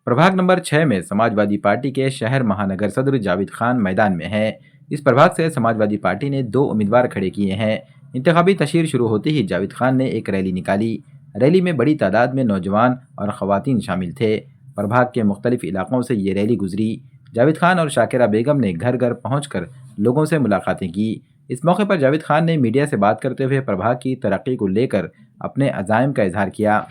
प्रभाग नंबर 6 में समाजवादी पार्टी के शहर महानगर सदर जावेद खान मैदान में है। इस प्रभाग से समाजवादी पार्टी ने 2 उम्मीदवार खड़े किए हैं। इंतखाबी तशहीर शुरू होते ही जावेद खान ने एक रैली निकाली। रैली में बड़ी तादाद में नौजवान और खवातीन शामिल थे। प्रभाग के मुख्तलिफ इलाकों से ये रैली गुजरी। जावेद खान और शाकिरा बेगम ने घर घर पहुंचकर लोगों से मुलाकातें की। इस मौके पर जावेद खान ने मीडिया से बात करते हुए प्रभाग की तरक्की को लेकर अपने अज़ाइम का इजहार किया।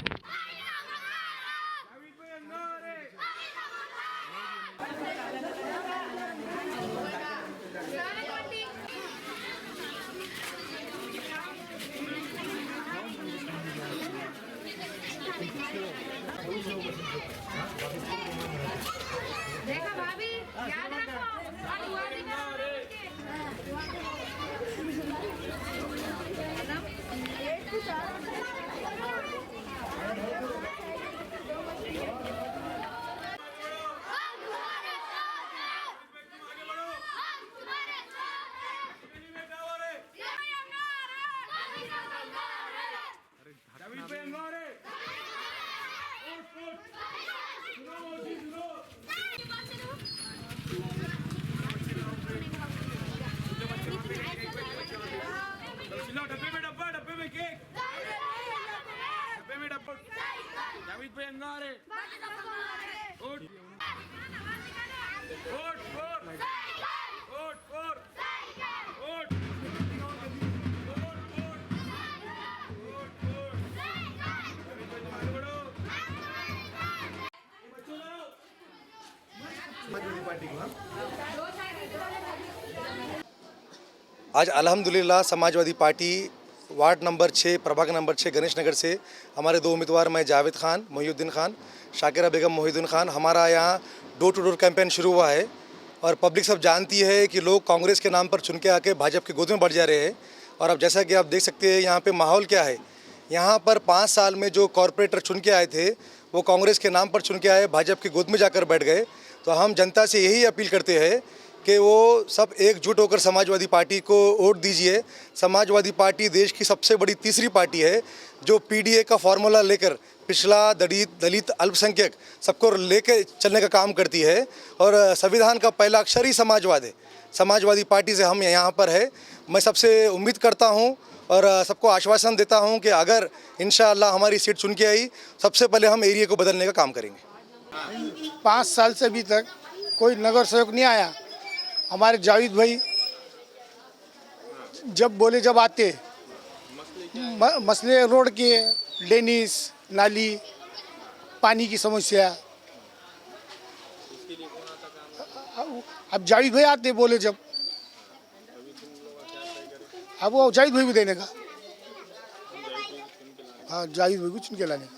देखो भाभी, याद रखो और दुआ भी करो। डब्बे में केक, डब्बे में डब्बा। जावेद भाई अंगारे। Vote vote vote vote vote vote. आज अल्हम्दुलिल्लाह समाजवादी पार्टी वार्ड नंबर 6 प्रभाग नंबर 6 गणेश नगर से हमारे 2 उम्मीदवार, मैं जावेद खान मोहिउद्दीन खान, शाकिरा बेगम मोहिउद्दीन खान, हमारा यहाँ डोर टू डोर कैंपेन शुरू हुआ है। और पब्लिक सब जानती है कि लोग कांग्रेस के नाम पर चुन के आके भाजपा की गोद में बढ़ जा रहे हैं। और अब जैसा कि आप देख सकते हैं यहाँ पे माहौल क्या है। यहाँ पर 5 साल में जो कॉरपोरेटर चुन के आए थे वो कांग्रेस के नाम पर चुन के आए, भाजपा की गोद में जाकर बैठ गए। तो हम जनता से यही अपील करते हैं कि वो सब एकजुट होकर समाजवादी पार्टी को वोट दीजिए। समाजवादी पार्टी देश की सबसे बड़ी तीसरी पार्टी है जो पीडीए का फार्मूला लेकर पिछड़ा, दलित, अल्पसंख्यक सबको लेकर चलने का काम करती है। और संविधान का पहला अक्षर ही समाजवाद है। समाजवादी पार्टी से हम यहाँ पर है। मैं सबसे उम्मीद करता हूँ और सबको आश्वासन देता हूँ कि अगर इंशाअल्लाह हमारी सीट चुन के आई, सबसे पहले हम एरिया को बदलने का काम करेंगे। 5 साल से अभी तक कोई नगर सेवक नहीं आया। हमारे जावेद भाई जब आते मसले रोड के, ड्रेनेज, नाली, पानी की समस्या। अब जावेद भाई आते बोले जब, अब वो जावेद भाई भी देने का। हाँ, जावेद भाई को चुन के लाने का।